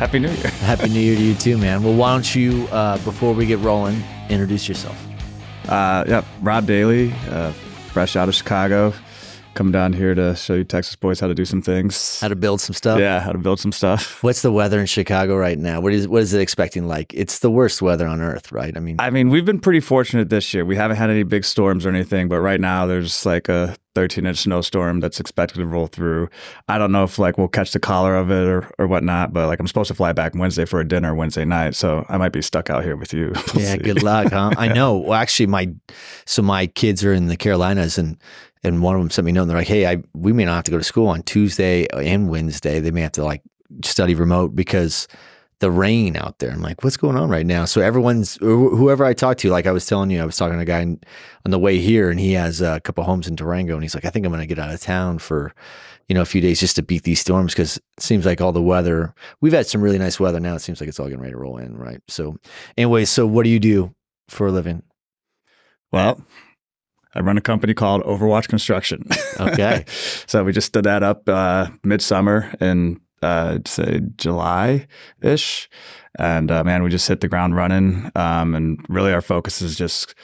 Happy New Year. Happy New Year to you too, man. Well, why don't you, before we get rolling, introduce yourself? Rob Daly, fresh out of Chicago. Come down here to show you Texas boys how to do some things. How to build some stuff? Yeah, how to build some stuff. What's the weather in Chicago right now? What is it expecting like? It's the worst weather on earth, right? I mean, we've been pretty fortunate this year. We haven't had any big storms or anything, but right now there's like a 13-inch snowstorm that's expected to roll through. I don't know if like we'll catch the collar of it or whatnot, but like I'm supposed to fly back Wednesday for a dinner Wednesday night, so I might be stuck out here with you. We'll see. Good luck, huh? I know. Well, actually, my kids are in the Carolinas, and one of them sent me a note, and they're like, hey, we may not have to go to school on Tuesday and Wednesday. They may have to like study remote because the rain out there. I'm like, what's going on right now? So whoever I talked to, like I was telling you, I was talking to a guy on the way here, and he has a couple homes in Durango, and he's like, I think I'm going to get out of town for, a few days just to beat these storms, because it seems like all the weather, we've had some really nice weather. Now it seems like it's all getting ready to roll in, right? So anyway, so what do you do for a living? Well, I run a company called Overwatch Construction. Okay. So we just stood that up midsummer in say July-ish. And man, we just hit the ground running. And really our focus is just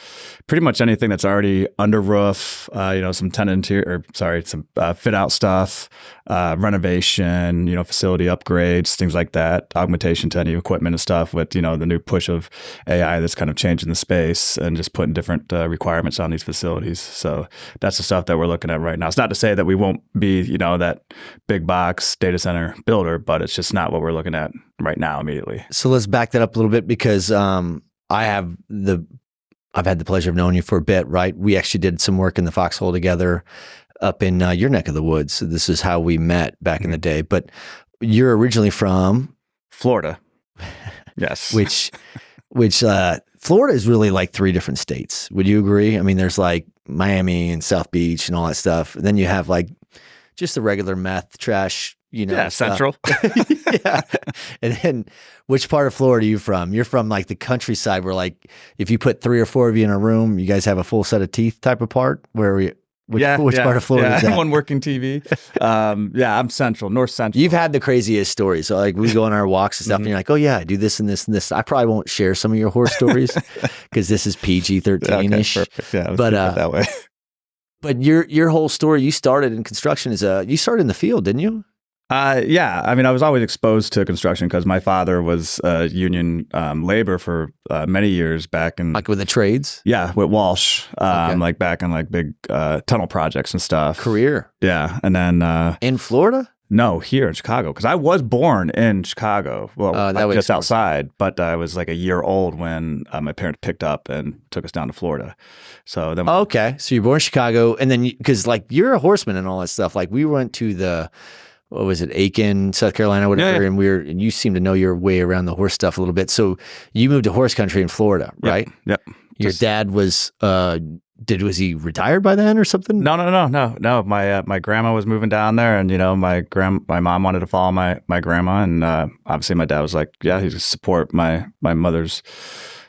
pretty much anything that's already under roof, some some fit out stuff, renovation, facility upgrades, things like that, augmentation to any equipment and stuff with, the new push of AI that's kind of changing the space and just putting different requirements on these facilities. So that's the stuff that we're looking at right now. It's not to say that we won't be, that big box data center builder, but it's just not what we're looking at right now immediately. So let's back that up a little bit, because I've had the pleasure of knowing you for a bit, right? We actually did some work in the Foxhole together up in your neck of the woods. This is how we met back in the day. But you're originally from Florida. Yes. which Florida is really like 3 different states. Would you agree? I mean, there's like Miami and South Beach and all that stuff. And then you have like just the regular meth trash, Central. Yeah. And then which part of Florida are you from? You're from like the countryside where like if you put 3 or 4 of you in a room, you guys have a full set of teeth type of part? Which part of Florida is that? One working TV. I'm central, north central. You've had the craziest stories. So like we go on our walks and stuff and you're like, oh yeah, I do this and this and this. I probably won't share some of your horror stories because this is PG-13-ish. Okay, perfect. Yeah, let's keep it that way. But your whole story, you started in construction you started in the field, didn't you? Yeah. I mean, I was always exposed to construction because my father was union labor for many years back in... Like with the trades? Yeah, with Walsh, like back in like big tunnel projects and stuff. Career? Yeah. And then... in Florida? No, here in Chicago, because I was born in Chicago. Well, just outside, but I was like a year old when my parents picked up and took us down to Florida. So then... Okay. So you're born in Chicago, and then, because like you're a horseman and all that stuff. Like we went to the... What was it, Aiken, South Carolina, whatever, yeah. And you seem to know your way around the horse stuff a little bit. So you moved to horse country in Florida, right? Yep. Your dad was was he retired by then or something? No. My grandma was moving down there, and my mom wanted to follow my grandma, and obviously my dad was like, yeah, he'd support my mother's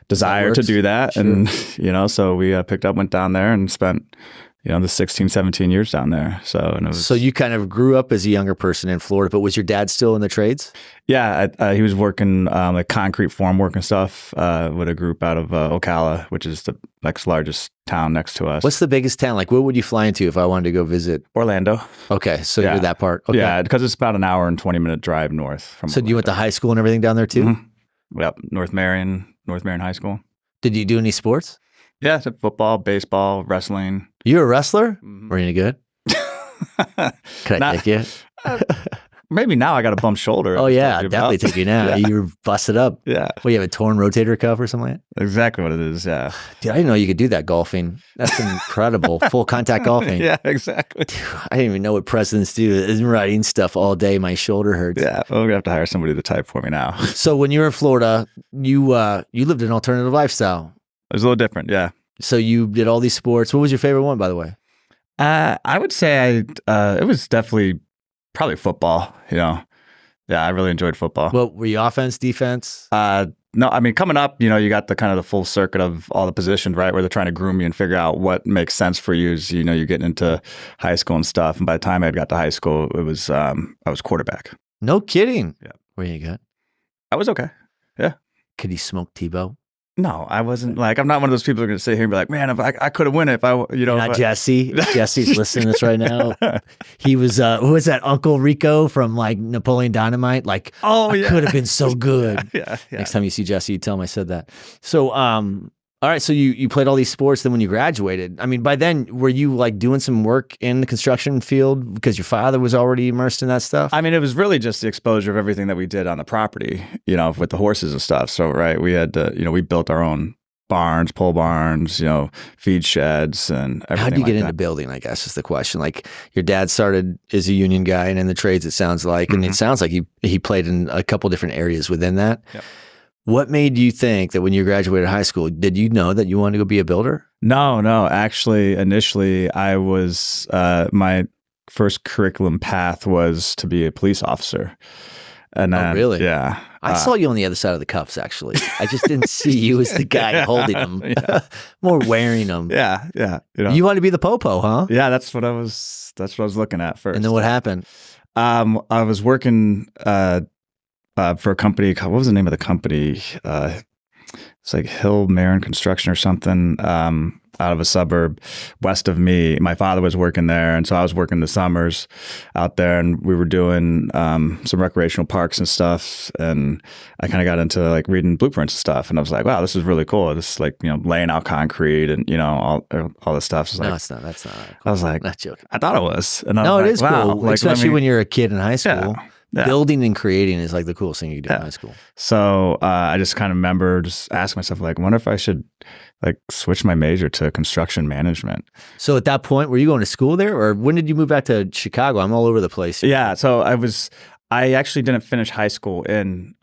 desire to do that, sure. And so we picked up, went down there, and spent the 16, 17 years down there. So you kind of grew up as a younger person in Florida, but was your dad still in the trades? Yeah, he was working like concrete form work and stuff with a group out of Ocala, which is the next largest town next to us. What's the biggest town? Like, what would you fly into if I wanted to go visit? Orlando. Okay, so you're that part. Okay. Yeah, because it's about an hour and 20-minute drive north from So Orlando. You went to high school and everything down there too? Mm-hmm. Yep, North Marion High School. Did you do any sports? Yeah, football, baseball, wrestling. You a wrestler? Mm-hmm. Were you any good? Can I take you? Maybe now I got a bump shoulder. Oh yeah, definitely take you now. Yeah. You're busted up. Yeah. Well, you have a torn rotator cuff or something like that? Exactly what it is, yeah. Dude, I didn't know you could do that golfing. That's incredible. Full contact golfing. Yeah, exactly. Dude, I didn't even know what presidents do. Is writing stuff all day. My shoulder hurts. Yeah, well, we're going to have to hire somebody to type for me now. So when you were in Florida, you lived an alternative lifestyle. It was a little different, yeah. So you did all these sports. What was your favorite one, by the way? I would say it was definitely probably football, Yeah, I really enjoyed football. Well, were you offense, defense? No, I mean, coming up, you got the kind of the full circuit of all the positions, right? Where they're trying to groom you and figure out what makes sense for you as, you're getting into high school and stuff. And by the time I got to high school, it was, I was quarterback. No kidding. Yeah. Where you got? I was okay. Yeah. Could he smoke Tebow? No, I wasn't like, I'm not one of those people who are going to sit here and be like, man, if I could have won it if I, you know. Not Jesse. Jesse's listening to this right now. He was, who was that? Uncle Rico from like Napoleon Dynamite? Like, Oh, I could have been so good. Yeah. Next time you see Jesse, you tell him I said that. So, all right. So you played all these sports. Then when you graduated, I mean, by then, were you like doing some work in the construction field because your father was already immersed in that stuff? I mean, it was really just the exposure of everything that we did on the property, you know, with the horses and stuff. So, right, we had to, you know, we built our own barns, pole barns, you know, feed sheds and everything. How do you get like into building, I guess is the question. Like your dad started as a union guy and in the trades, it sounds like, and it sounds like he played in a couple different areas within that. Yep. What made you think that when you graduated high school, did you know that you wanted to go be a builder? No. Actually, initially, I was my first curriculum path was to be a police officer. And then, really? Yeah. I saw you on the other side of the cuffs, actually. I just didn't see you as the guy holding them, more wearing them. Yeah. You know, You wanted to be the popo, huh? yeah, that's what I was looking at first. And then what happened? I was working for a company. What was the name of the company? It's like Hill Marin Construction or something. Out of a suburb west of me. My father was working there, and so I was working the summers out there, and we were doing some recreational parks and stuff. And I kind of got into like reading blueprints and stuff, and I was like, "Wow, this is really cool." This is like, you know, laying out concrete and, you know, all this stuff. No, Like, it's not. That's not. Cool. I was like, Not joking. I thought it was. And I No, was it like, is wow. cool, Like, especially when you're a kid in high school. Yeah. Building and creating is like the coolest thing you can do in high school. So I just kind of remember just asking myself, like, wonder if I should like switch my major to construction management. So at that point, were you going to school there, or when did you move back to Chicago? I'm all over the place. Yeah. So I actually didn't finish high school in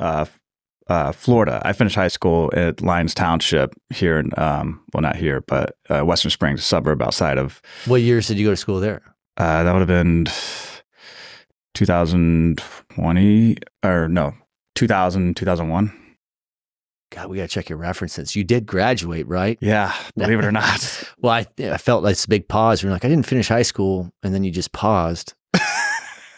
Florida. I finished high school at Lyons Township here in, well, not here, but Western Springs, a suburb outside of. What years did you go to school there? That would have been 2020 or no, 2001. God, we got to check your references. You did graduate, right? Yeah, believe it or not. Well, I felt like this big pause. You're like, I didn't finish high school, and then you just paused.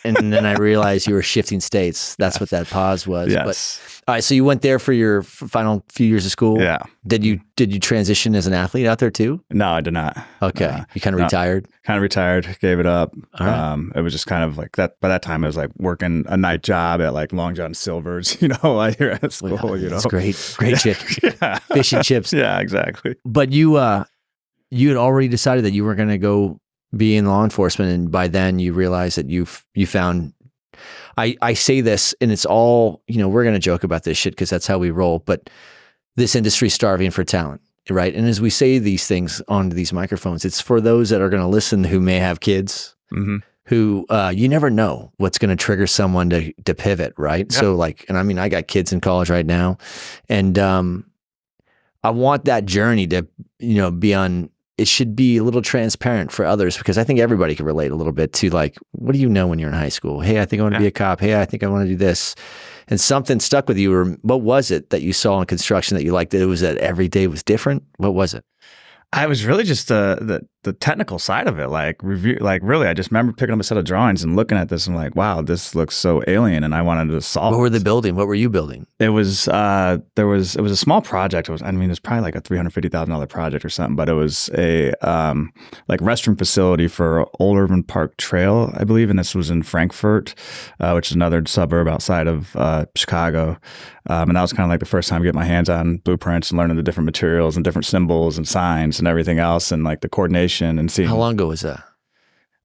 And then I realized you were shifting states. That's what that pause was. Yes. But, all right, so you went there for your final few years of school. Yeah. Did you transition as an athlete out there too? No, I did not. Okay. You kind of retired? Kind of retired, gave it up. All right. It was just kind of like that. By that time, I was like working a night job at like Long John Silver's, you know, while you're at school, Well, you know. it's great chips. Yeah. Fish and chips. Yeah, exactly. But you had already decided that you were going to go be in law enforcement, and by then you realized that you found. I say this, and it's all, you know, we're going to joke about this shit because that's how we roll. But this industry's starving for talent, right? And as we say these things onto these microphones, it's for those that are going to listen who may have kids. Mm-hmm. Who you never know what's going to trigger someone to pivot, right? Yeah. So like, and I mean, I got kids in college right now, and I want that journey to, you know, be on. It should be a little transparent for others, because I think everybody can relate a little bit to like, what do you know when you're in high school? Hey, I think I want to be a cop. Hey, I think I want to do this. And something stuck with you, or what was it that you saw in construction that you liked? That it was that every day was different? What was it? I was really just the technical side of it, like review, like really. I just remember picking up a set of drawings and looking at this and like, wow, this looks so alien, and I wanted to solve. What were they building? What were you building? It was it was a small project. It was probably like a $350,000 project or something, but it was a like restroom facility for Old Irvin Park Trail, I believe, and this was in Frankfurt, which is another suburb outside of Chicago. And that was kind of like the first time to get my hands on blueprints and learning the different materials and different symbols and signs and everything else, and like the coordination and seeing. How long ago was that?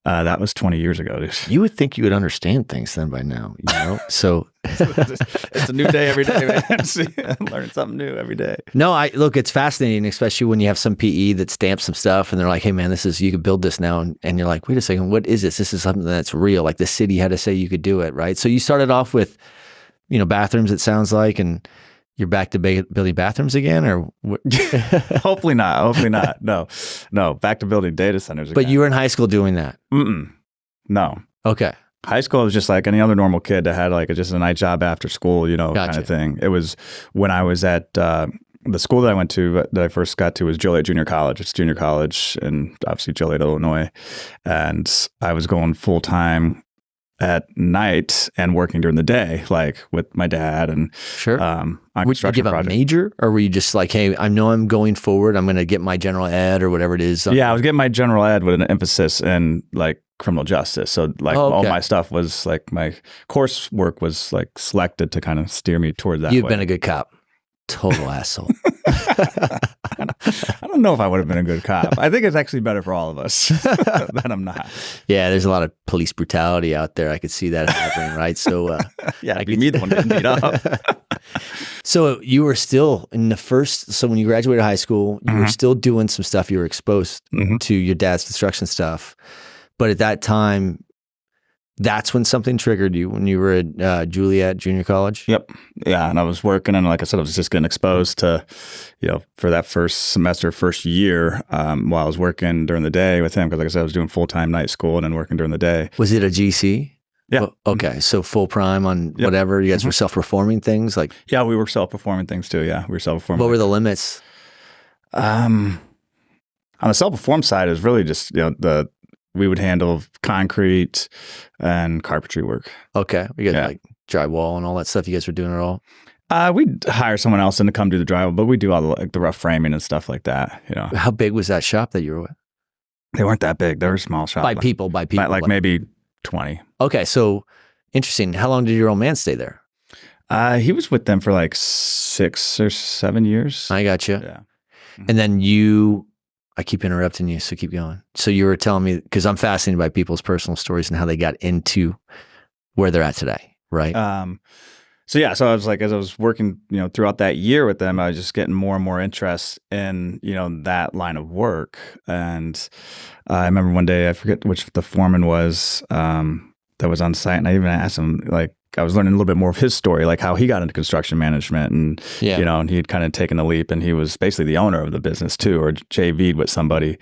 That was 20 years ago, dude. You would think you would understand things then by now, you know? So it's a new day every day, man. See, I'm learning something new every day. no, look, it's fascinating, especially when you have some PE that stamps some stuff and they're like, hey man, you could build this now. And you're like, wait a second, what is this? This is something that's real. Like the city had to say you could do it, right? So you started off with, you know, bathrooms, it sounds like, and you're back to building bathrooms again, or what? Hopefully not. Hopefully not. No, back to building data centers again. But you were in high school doing that. No. Okay. High school was just like any other normal kid that had like just a night job after school, you know, Gotcha. kind of thing. It was when I was at the school that I went to, that I first got to, was Joliet Junior College. It's junior college in obviously Joliet, Illinois. And I was going full time at night and working during the day, like with my dad and Sure. on Would you construction give a projects. major, or were you just like, hey, I know I'm going forward, I'm going to get my general ed or whatever it is? Yeah, I was getting my general ed with an emphasis in like criminal justice. So like all my stuff was like my coursework was like selected to kind of steer me toward that. You've way. been a good cop. Total asshole. I don't know if I would have been a good cop. I think it's actually better for all of us that I'm not. Yeah, there's a lot of police brutality out there. I could see that happening, right? So yeah, it'd be me the one getting beat up. So you were still in the first, so when you graduated high school, you were still doing some stuff. You were exposed to your dad's construction stuff. But at that time, that's when something triggered you, when you were at Juliet Junior College? Yep. Yeah. And I was working, and like I said, I was just getting exposed to, for that first semester, first year, while I was working during the day with him. Because like I said, I was doing full-time night school and then working during the day. Was it a GC? Yeah. Well, okay. So full prime on whatever. You guys were self-performing things? Like, yeah, we were self-performing things too. Yeah. We were self-performing. What were the limits? On the self-perform side, it was really just, we would handle concrete and carpentry work. Okay. You guys like drywall and all that stuff. You guys were doing it all? We'd hire someone else in to come do the drywall, but we do all the rough framing and stuff like that. How big was that shop that you were with? They weren't that big. They were a small shop. By people. Like maybe 20. Okay. So interesting. How long did your old man stay there? He was with them for like 6 or 7 years. I got you. Yeah. And then I keep interrupting you, so keep going. So you were telling me, because I'm fascinated by people's personal stories and how they got into where they're at today, right? So I was like, as I was working, throughout that year with them, I was just getting more and more interest in, that line of work. And I remember one day, I forget which the foreman was that was on site, and I even asked him, like, I was learning a little bit more of his story, like how he got into construction management, and and he had kind of taken a leap, and he was basically the owner of the business too, or JV'd with somebody,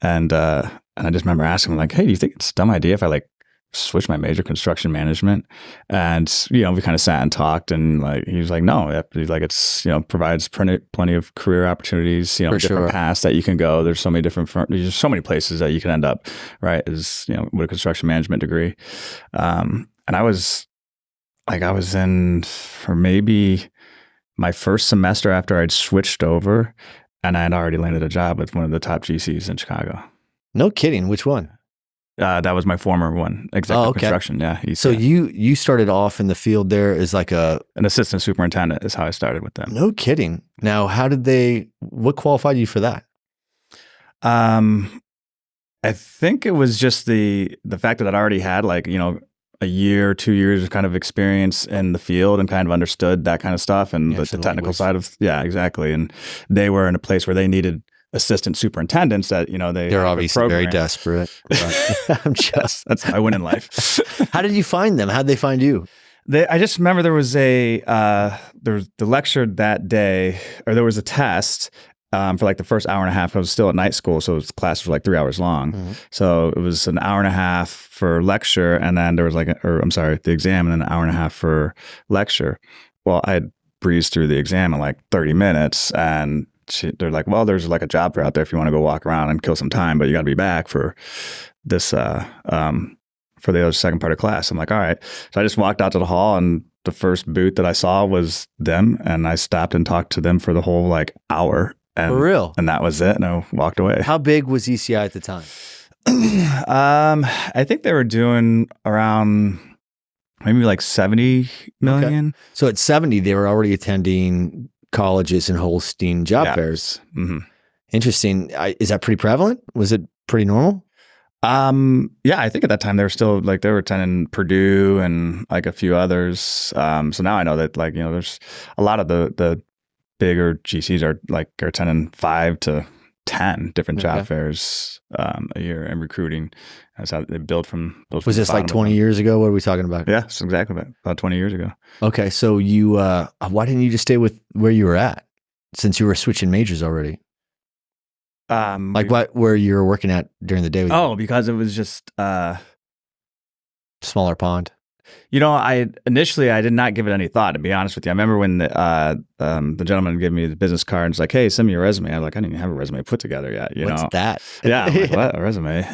and I just remember asking him, like, hey, do you think it's a dumb idea if I like switch my major construction management? And we kind of sat and talked, and like he was like, no, he's like, it's provides plenty of career opportunities, different paths that you can go. There's so many different there's so many places that you can end up, right? As with a construction management degree, and I was in for maybe my first semester after I'd switched over, and I had already landed a job with one of the top GCs in Chicago. No kidding. Which one? That was my former one, Executive Construction. Yeah. So you started off in the field there as like an assistant superintendent is how I started with them. No kidding. Now, what qualified you for that? I think it was just the fact that I'd already had a year, 2 years of kind of experience in the field and kind of understood that kind of stuff and the technical side of, exactly. And they were in a place where they needed assistant superintendents that, they're obviously very desperate. That's how I win in life. How did you find them? How did they find you? I just remember there was the lecture that day, or there was a test for like the first hour and a half. I was still at night school, so class was like 3 hours long. Mm-hmm. So it was an hour and a half for lecture, and then there was the exam, and then an hour and a half for lecture. Well, I had breezed through the exam in like 30 minutes, and they're like, well, there's like a job fair out there if you want to go walk around and kill some time, but you got to be back for this, for the other second part of class. I'm like, all right. So I just walked out to the hall, and the first booth that I saw was them, and I stopped and talked to them for the whole like hour. And, for real? And that was it. And I walked away. How big was ECI at the time? I think they were doing around maybe like 70 million. Okay. So at 70, they were already attending colleges and hosting job fairs. Mm-hmm. Interesting. Is that pretty prevalent? Was it pretty normal? Yeah, I think at that time they were still like, they were attending Purdue and like a few others. So now I know that there's a lot of the bigger GCs are attending 5 to 10 different job fairs a year, and recruiting. That's how they build from. Was this like 20 years ago? What are we talking about? Yeah, it's exactly about 20 years ago. Okay, so you, why didn't you just stay with where you were at, since you were switching majors already? Where you were working at during the day? Because it was just smaller pond. I did not give it any thought, to be honest with you. I remember when the gentleman gave me the business card and was like, hey, send me your resume. I was like, I didn't even have a resume put together yet. What's that? Yeah. I'm like, what? A resume?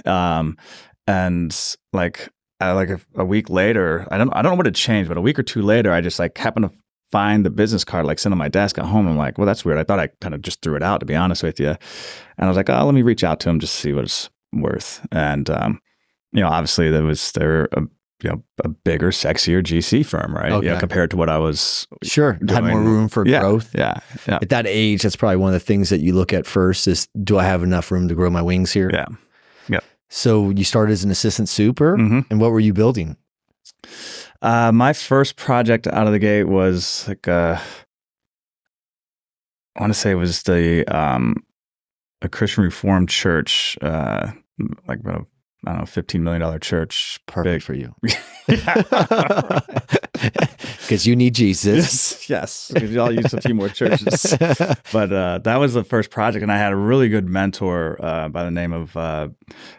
And like, like a week later, I don't know what had changed, but a week or two later, I just like happened to find the business card like sitting on my desk at home. I'm like, well, that's weird. I thought I kind of just threw it out, to be honest with you. And I was like, oh, let me reach out to him just to see what it's worth. And obviously they're a bigger, sexier GC firm, right? Okay. Compared to what I was Sure. doing. Had more room for growth. Yeah. At that age, that's probably one of the things that you look at first is, do I have enough room to grow my wings here? Yeah. So you started as an assistant super, and what were you building? My first project out of the gate was like I want to say it was a Christian Reformed church, like about, I don't know, $15 million church. Perfect for you. Because you need Jesus. Yes. We all use a few more churches. But that was the first project. And I had a really good mentor by the name of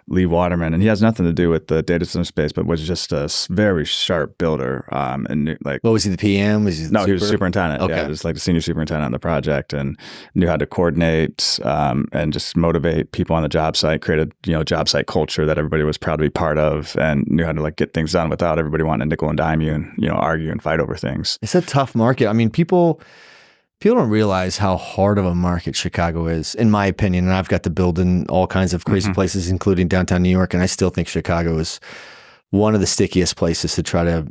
Lee Waterman. And he has nothing to do with the data center space, but was just a very sharp builder. And like, what was he, the PM? Was he he was superintendent. Okay. Yeah, he was like the senior superintendent on the project and knew how to coordinate and just motivate people on the job site, create a job site culture that everybody was proud to be part of, and knew how to like get things done without everybody wanting to nickel and dime you and argue and fight over things. It's a tough market. I mean, people don't realize how hard of a market Chicago is, in my opinion. And I've got to build in all kinds of crazy places, including downtown New York. And I still think Chicago is one of the stickiest places to try to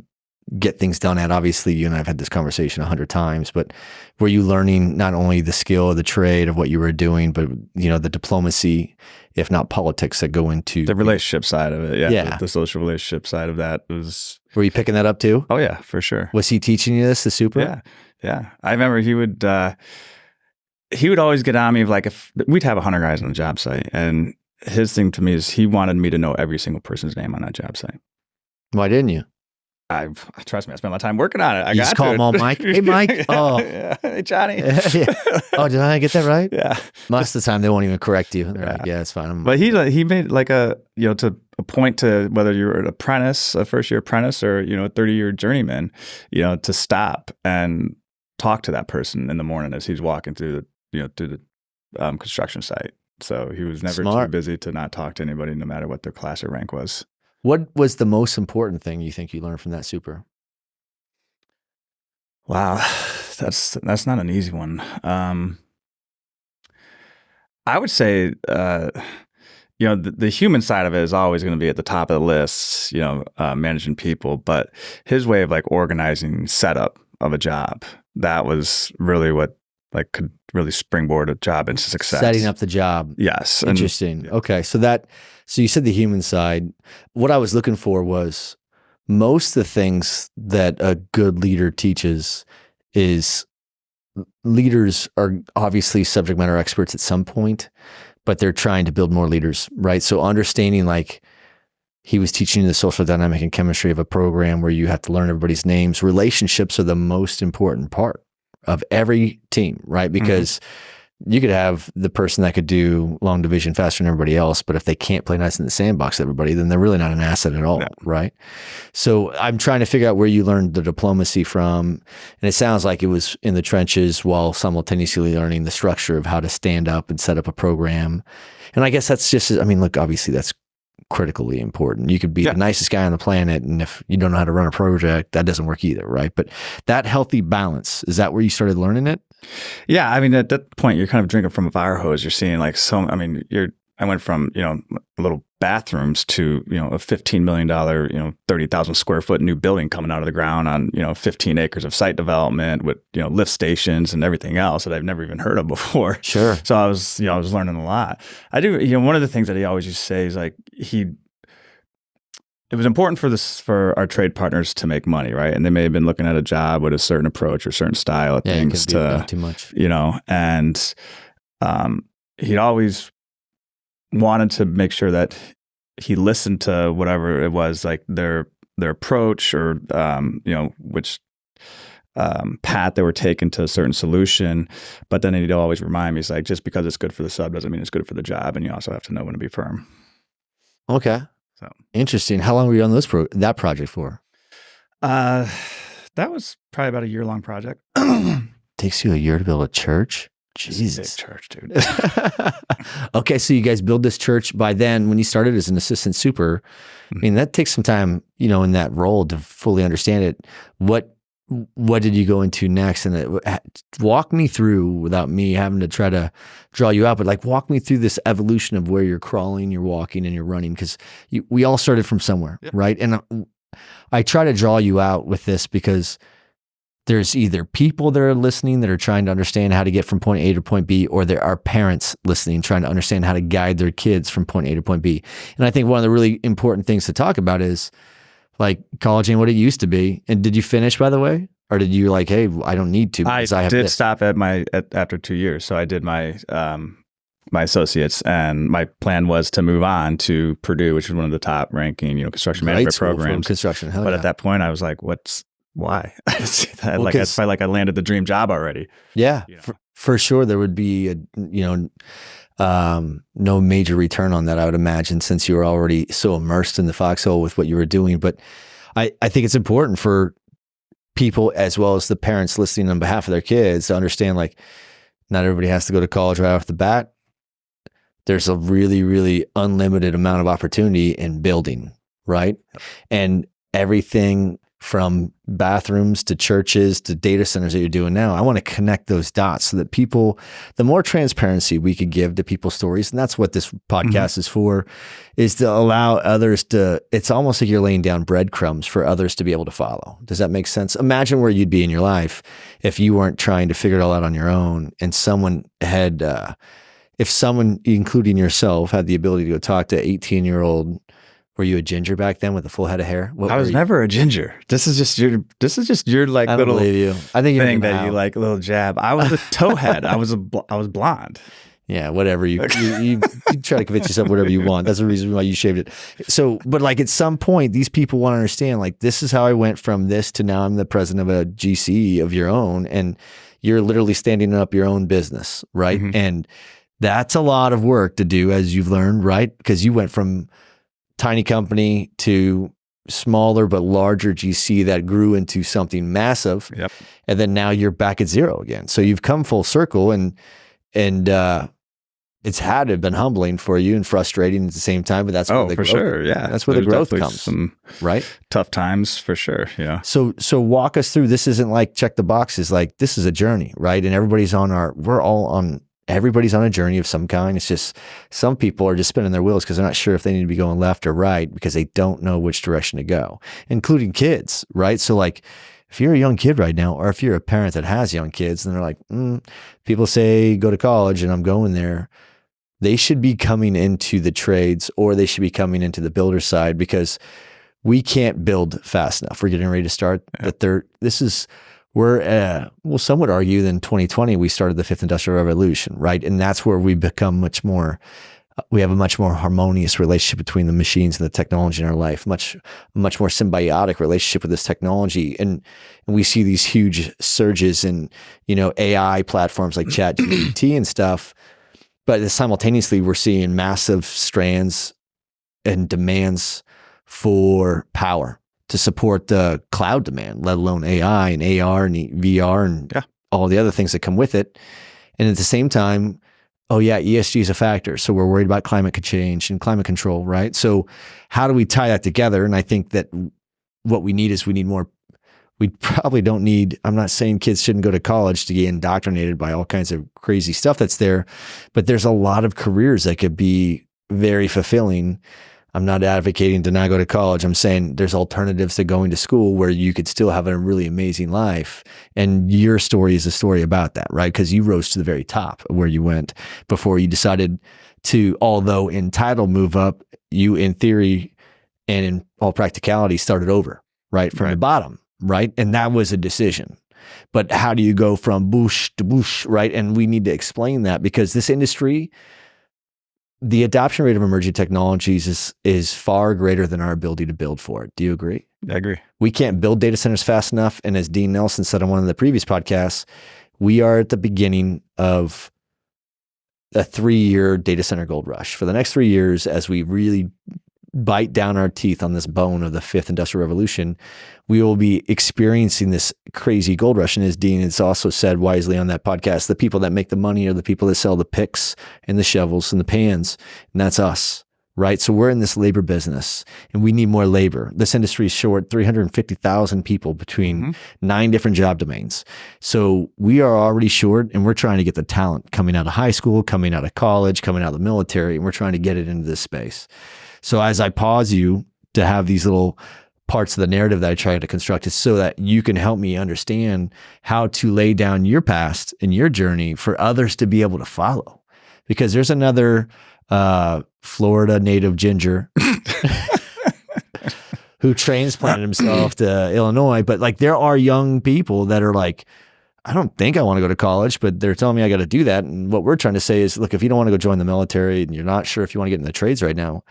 get things done at. Obviously, you and I have had this conversation 100 times, but were you learning not only the skill of the trade of what you were doing, but the diplomacy, if not politics, that go into the relationship side of it? Yeah. The social relationship side of that was. Were you picking that up too? Oh yeah, for sure. Was he teaching you this, the super? Yeah. I remember he would always get on me of like, if we'd have 100 guys on the job site, and his thing to me is he wanted me to know every single person's name on that job site. Why didn't you? Trust me, I spent my time working on it. You just call them all Mike. Hey, Mike. Oh, yeah. Hey, Johnny. Yeah. Oh, did I get that right? Yeah. Most of the time, they won't even correct you. They're like, yeah, it's fine. But he made like to a point to whether you're an apprentice, a first year apprentice, or a 30-year journeyman, to stop and talk to that person in the morning as he's walking through the construction site. So he was never too busy to not talk to anybody, no matter what their class or rank was. What was the most important thing you think you learned from that super? Wow, that's not an easy one. I would say, the human side of it is always going to be at the top of the list, managing people. But his way of like organizing setup of a job, that was really what like could really springboard a job into success. Setting up the job. Yes. Interesting. Okay. So you said the human side. What I was looking for was most of the things that a good leader teaches is leaders are obviously subject matter experts at some point, but they're trying to build more leaders, right? So understanding like he was teaching you the social dynamic and chemistry of a program where you have to learn everybody's names. Relationships are the most important part of every team, right? Because you could have the person that could do long division faster than everybody else, but if they can't play nice in the sandbox, everybody, then they're really not an asset at all, right? So I'm trying to figure out where you learned the diplomacy from, and it sounds like it was in the trenches while simultaneously learning the structure of how to stand up and set up a program. And I guess that's just, look, obviously that's critically important. You could be the nicest guy on the planet, and if you don't know how to run a project, that doesn't work either, right? But that healthy balance, is that where you started learning it? Yeah, at that point, you're kind of drinking from a fire hose. You're seeing like I went from, little bathrooms to, a $15 million, 30,000 square foot new building coming out of the ground on, 15 acres of site development with, lift stations and everything else that I've never even heard of before. Sure. So I was learning a lot. I do, one of the things that he always used to say is like, it was important for our trade partners to make money, right? And they may have been looking at a job with a certain approach or certain style of things not too much, and he'd always wanted to make sure that he listened to whatever it was, like their approach or which path they were taking to a certain solution. But then he'd always remind me, he's like, just because it's good for the sub doesn't mean it's good for the job, and you also have to know when to be firm. Okay. So interesting. How long were you on that project for? That was probably about a year-long project. Takes you a year to build a church? Jesus. Big church, dude. Okay, so you guys build this church. By then, when you started as an assistant super, I mean, that takes some time, in that role to fully understand it. What did you go into next? And walk me through, without me having to try to draw you out, but like walk me through this evolution of where you're crawling, you're walking, and you're running, because we all started from somewhere, right? And I try to draw you out with this because there's either people that are listening that are trying to understand how to get from point A to point B, or there are parents listening trying to understand how to guide their kids from point A to point B. And I think one of the really important things to talk about is like college ain't what it used to be. And did you finish, by the way? Or did you like, hey, I don't need to because I have did this? Stop after 2 years. So I did my associates, and my plan was to move on to Purdue, which is one of the top ranking, construction management programs. Construction, but at that point I was like, why? I felt like I landed the dream job already. Yeah, for sure. There would be no major return on that, I would imagine, since you were already so immersed in the foxhole with what you were doing. But I think it's important for people, as well as the parents listening on behalf of their kids, to understand, like, not everybody has to go to college right off the bat. There's a really, really unlimited amount of opportunity in building, right? And everything from bathrooms to churches to data centers that you're doing now, I want to connect those dots so that people, the more transparency we could give to people's stories, and that's what this podcast is for, is to allow others to, it's almost like you're laying down breadcrumbs for others to be able to follow. Does that make sense? Imagine where you'd be in your life if you weren't trying to figure it all out on your own, and someone had, if someone, including yourself, had the ability to go talk to 18-year-old. Were you a ginger back then with a full head of hair? I was never a ginger. This is just your like I little believe you. I think thing that you like, little jab. I was a towhead. I was blonde. Yeah, whatever. You try to convince yourself whatever you want. That's the reason why you shaved it. So, but like at some point, these people want to understand, like, this is how I went from this to now I'm the president of a GC of your own, and you're literally standing up your own business, right? And that's a lot of work to do, as you've learned, right? Because you went from tiny company to smaller but larger GC that grew into something massive. Yep. And then now you're back at zero again. So you've come full circle, and it's had to have been humbling for you and frustrating at the same time, but that's where the growth, sure. Yeah. That's where the growth comes. Some right? Tough times for sure. Yeah. So walk us through. This isn't like check the boxes. Like, this is a journey, right? And everybody's on a journey of some kind. It's just some people are just spinning their wheels because they're not sure if they need to be going left or right because they don't know which direction to go, including kids, right? So like, if you're a young kid right now, or if you're a parent that has young kids and they're like, people say go to college and I'm going there, they should be coming into the trades, or they should be coming into the builder side, because we can't build fast enough. We're getting ready to start some would argue that in 2020, we started the fifth industrial revolution, right? And that's where we become we have a much more harmonious relationship between the machines and the technology in our life, much more symbiotic relationship with this technology. And we see these huge surges in, AI platforms like ChatGPT and stuff. But simultaneously, we're seeing massive strands and demands for power to support the cloud demand, let alone AI and AR and VR and all the other things that come with it. And at the same time, ESG is a factor. So we're worried about climate change and climate control, right? So how do we tie that together? And I think that what we need more. We probably don't need, I'm not saying kids shouldn't go to college to get indoctrinated by all kinds of crazy stuff that's there, but there's a lot of careers that could be very fulfilling. I'm not advocating to not go to college. I'm saying there's alternatives to going to school where you could still have a really amazing life. And your story is a story about that, right? Because you rose to the very top of where you went before you decided to, although in title move up, you in theory and in all practicality started over, right? From the bottom, right? And that was a decision. But how do you go from bush to bush, right? And we need to explain that, because this industry, the adoption rate of emerging technologies is far greater than our ability to build for it. Do you agree? I agree. We can't build data centers fast enough. And as Dean Nelson said on one of the previous podcasts, we are at the beginning of a 3-year data center gold rush. For the next 3 years, as we really bite down our teeth on this bone of the fifth industrial revolution, we will be experiencing this crazy gold rush. And as Dean has also said wisely on that podcast, the people that make the money are the people that sell the picks and the shovels and the pans. And that's us. Right. So we're in this labor business and we need more labor. This industry is short 350,000 people between 9 different job domains. So we are already short and we're trying to get the talent coming out of high school, coming out of college, coming out of the military, and we're trying to get it into this space. So as I pause you to have these little parts of the narrative that I try to construct is so that you can help me understand how to lay down your past and your journey for others to be able to follow. Because there's another Florida native ginger who transplanted himself to Illinois. But like, there are young people that are like, I don't think I want to go to college, but they're telling me I got to do that. And what we're trying to say is, look, if you don't want to go join the military and you're not sure if you want to get in the trades right now,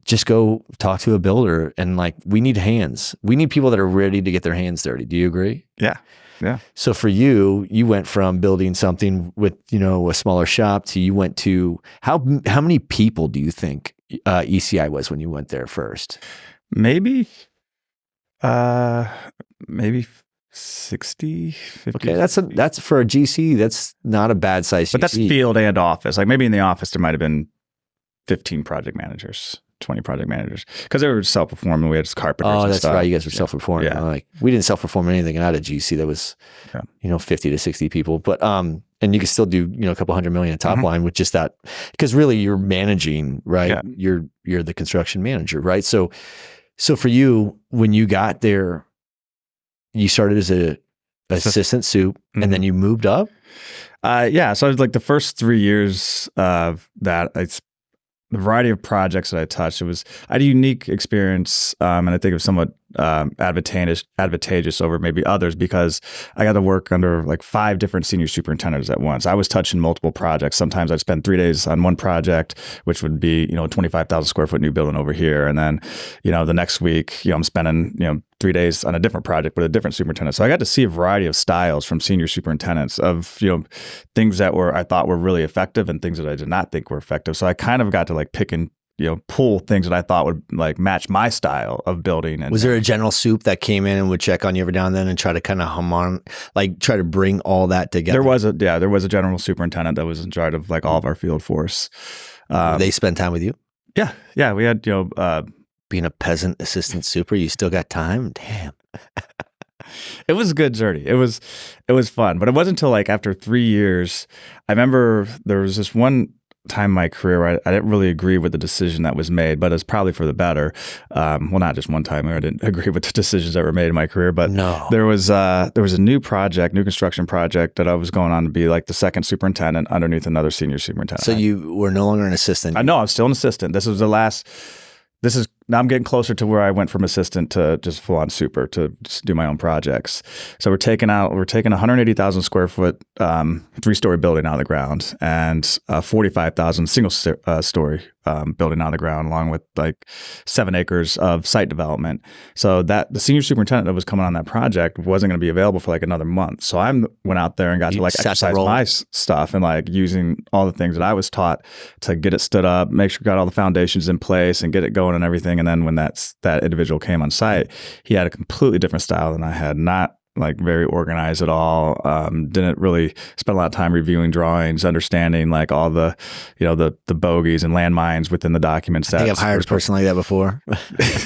just go talk to a builder. And like, we need hands. We need people that are ready to get their hands dirty. Do you agree? Yeah. Yeah. So for you, you went from building something with, a smaller shop to you went to how many people do you think ECI was when you went there first? Maybe 60, 50. Okay, that's for a GC. That's not a bad size GC. But that's field and office. Like maybe in the office there might have been 15 project managers. 20 project managers because they were self-performing. We had carpenters. Oh, and that's stuff. right. You guys were self-performing. Yeah. Like we didn't self-perform anything out of GC. That was, 50 to 60 people. But and you can still do a couple $100 million top line with just that because really you're managing, right? Yeah. You're the construction manager, right? So for you, when you got there, you started as a assistant soup, and then you moved up. So I was like the first 3 years of that. The variety of projects that I touched, I had a unique experience, and I think it was somewhat advantageous over maybe others because I got to work under like 5 different senior superintendents at once. I was touching multiple projects. Sometimes I'd spend 3 days on one project, which would be 25,000 square foot new building over here, and then the next week I'm spending 3 days on a different project with a different superintendent. So I got to see a variety of styles from senior superintendents of things that I thought were really effective and things that I did not think were effective. So I kind of got to like pick and pull things that I thought would like match my style of building. And was there a general soup that came in and would check on you every now and then and try to kind of try to bring all that together? There was a general superintendent that was in charge of like all of our field force. They spend time with you? Yeah. We had, being a peasant assistant super, you still got time? Damn. It was a good journey. It was fun, but it wasn't until like after 3 years, I remember there was this one time in my career where I didn't really agree with the decision that was made, but it's probably for the better. Well, not just one time where I didn't agree with the decisions that were made in my career, but there was a new construction project that I was going on to be like the second superintendent underneath another senior superintendent. So you were no longer an assistant? No, I was still an assistant. Now I'm getting closer to where I went from assistant to just full on super to just do my own projects. So we're taking 180,000 square foot 3-story building out of the ground and 45,000 single story building out of the ground, along with like 7 acres of site development. So that the senior superintendent that was coming on that project wasn't going to be available for like another month. So I went out there and got to like exercise my stuff and like using all the things that I was taught to get it stood up, make sure we got all the foundations in place and get it going and everything. And then when that individual came on site, he had a completely different style than I had, not like very organized at all. Didn't really spend a lot of time reviewing drawings, understanding like all the, the bogeys and landmines within the documents. I think I've hired a person like that before.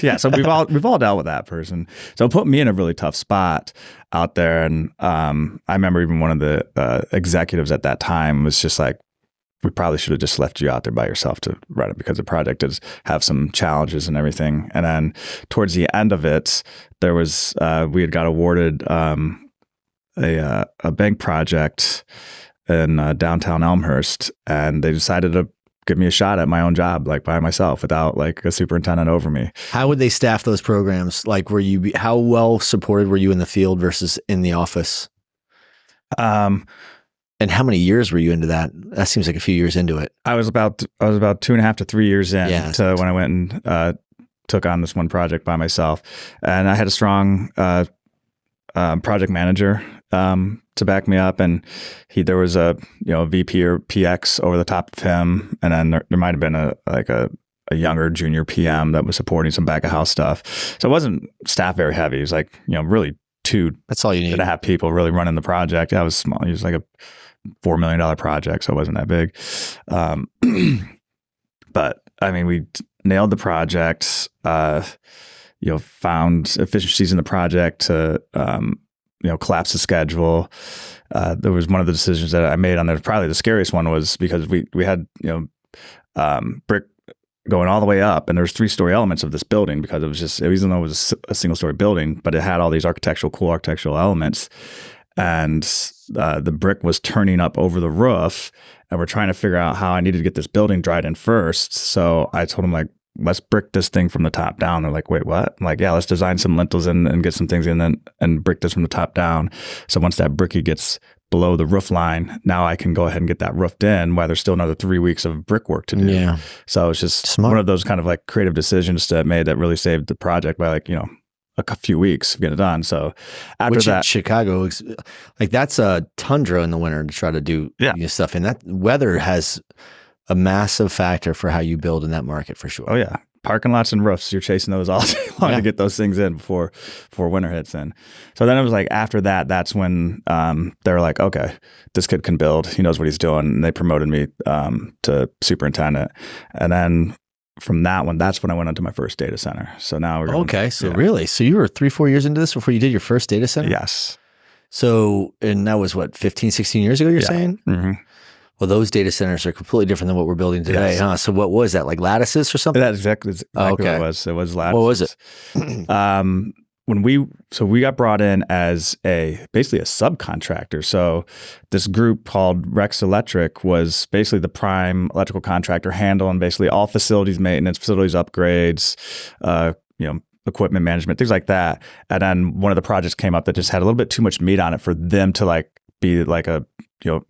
Yeah. So we've all dealt with that person. So it put me in a really tough spot out there. And I remember even one of the executives at that time was just like, we probably should have just left you out there by yourself to run it because the project does have some challenges and everything. And then towards the end of it, there was we had got awarded a bank project in downtown Elmhurst, and they decided to give me a shot at my own job, like by myself, without like a superintendent over me. How would they staff those programs? Like, how well supported were you in the field versus in the office? And how many years were you into that? That seems like a few years into it. I was about 2.5 to 3 years in to when I went and took on this one project by myself. And I had a strong project manager to back me up. And there was a VP or PX over the top of him. And then there might have been a a younger junior PM that was supporting some back of house stuff. So it wasn't staff very heavy. It was like, really That's all you need. 2.5 people really running the project. I was small. It was like a $4 million project. So it wasn't that big. But I mean, we nailed the project, found efficiencies in the project to, collapse the schedule. There was one of the decisions that I made on there. Probably the scariest one was because we had, brick going all the way up, and there's 3-story elements of this building because it was just, even though it was a single story building, but it had all these cool architectural elements, and the brick was turning up over the roof, and we're trying to figure out how I needed to get this building dried in first. So I told them, like, let's brick this thing from the top down. They're like, wait, what? I'm like, yeah, let's design some lintels and get some things in and brick this from the top down. So once that bricky gets below the roof line, now I can go ahead and get that roofed in while there's still another 3 weeks of brickwork to do. Yeah. So it's just Smart. one of those kind of like creative decisions that made that really saved the project by a few weeks to get it done. So after Which in that, Chicago, like that's a tundra in the winter to try to do stuff. And that weather has a massive factor for how you build in that market for sure. oh yeah, parking lots and roofs, you're chasing those all day long to get those things in before winter hits in. So then it was like after that, that's when they were like, okay, this kid can build. He knows what he's doing. And they promoted me to superintendent. And then from that one, that's when I went into my first data center. So now we're going, so really? So you were 3-4 years into this before you did your first data center? Yes. So, and that was what, 15, 16 years ago, you're saying? Mm-hmm. Well, those data centers are completely different than what we're building today, huh? So what was that, like lattices or something? That's exactly what it was. It was lattices. What was it? We got brought in as basically a subcontractor. So this group called Rex Electric was basically the prime electrical contractor handling basically all facilities maintenance, facilities upgrades, equipment management, things like that. And then one of the projects came up that just had a little bit too much meat on it for them to like be like a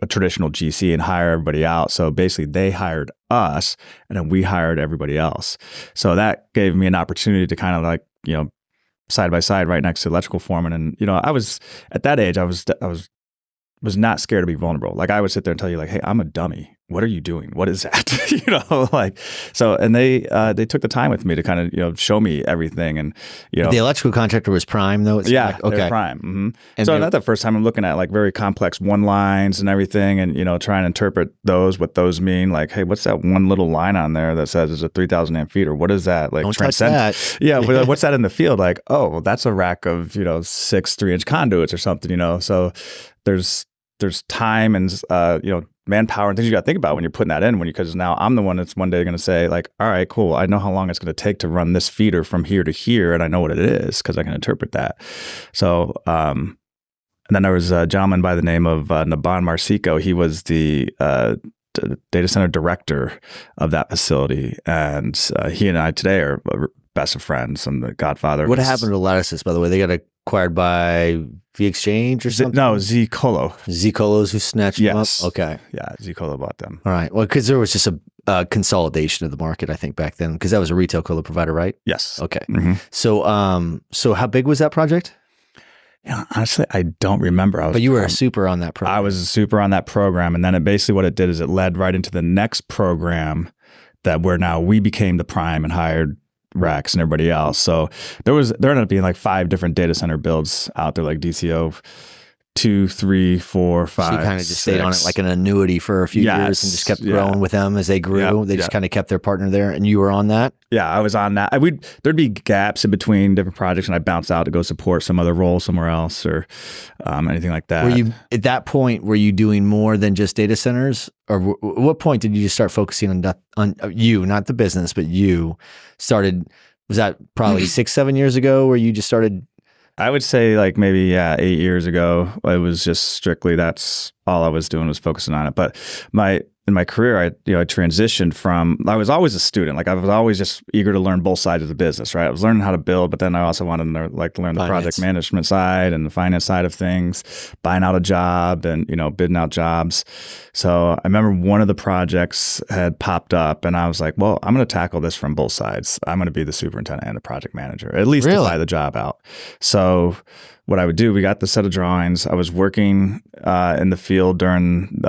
traditional GC and hire everybody out. So basically they hired us and then we hired everybody else. So that gave me an opportunity to kind of like, side by side right next to electrical foreman. And, I was at that age, I was not scared to be vulnerable. Like I would sit there and tell you like, hey, I'm a dummy. What are you doing? What is that? And they took the time with me to kind of, show me everything. And, the electrical contractor was prime though. Okay. They're prime. Mm-hmm. And so not the first time I'm looking at like very complex one lines and everything and, trying to interpret what those mean. Like, hey, what's that one little line on there that says it's a 3,000 amp feet or what is that? Like don't touch that. Yeah. What's that in the field? Like, oh, well, that's a rack of, 6 3-inch conduits or something, so there's time and, manpower and things you got to think about when you're putting that in because now I'm the one that's one day going to say like, all right, cool. I know how long it's going to take to run this feeder from here to here. And I know what it is because I can interpret that. So, and then there was a gentleman by the name of Naban Marsico. He was the data center director of that facility. And he and I today are best of friends. I'm the godfather. What happened to lattices, by the way? They got acquired by V-Exchange or something? No, Z-Colo. Z-Colo's who snatched them up? Okay. Yeah, Z-Colo bought them. All right. Well, because there was just a consolidation of the market, I think, back then, because that was a retail colo provider, right? Yes. Okay. Mm-hmm. So how big was that project? Yeah, honestly, I don't remember. But you were a super on that program. I was a super on that program. And then basically what it did is it led right into the next program where we became the prime and hired Rex and everybody else. So there ended up being like 5 different data center builds out there, like DCO 2, 3, 4, 5. So you kind of just stayed on it like an annuity for a few years and just kept growing with them as they grew. They just kind of kept their partner there, and you were on that. Yeah, I was on that. There'd be gaps in between different projects, and I bounced out to go support some other role somewhere else or anything like that. Were you at that point? Were you doing more than just data centers, or what point did you just start focusing on you, not the business, but you started? Was that probably 6, 7 years ago, where you just started? I would say like maybe 8 years ago. It was just strictly that's all I was doing was focusing on it. But in my career, I transitioned from, I was always a student. Like I was always just eager to learn both sides of the business, right? I was learning how to build, but then I also wanted to learn the project management side and the finance side of things, buying out a job and, bidding out jobs. So I remember one of the projects had popped up and I was like, well, I'm going to tackle this from both sides. I'm going to be the superintendent and the project manager, at least to buy the job out. So what I would do, we got the set of drawings. I was working in the field during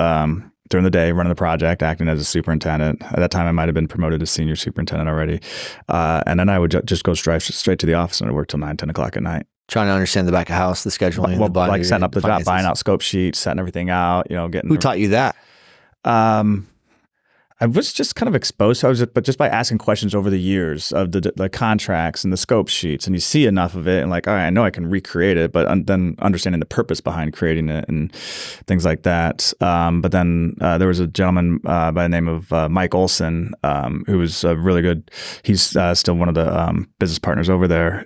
during the day, running the project, acting as a superintendent. At that time, I might have been promoted to senior superintendent already. And then I would just go straight to the office and I'd work till 9, 10 o'clock at night. Trying to understand the back of house, the scheduling, the budget, like setting up the job, finances. buying out scope sheets, setting everything out, getting. Who taught you that? I was just kind of exposed to it, but just by asking questions over the years of the contracts and the scope sheets, and you see enough of it and like, all right, I know I can recreate it, but then understanding the purpose behind creating it and things like that. But then there was a gentleman by the name of Mike Olson, who was really good. He's still one of the business partners over there.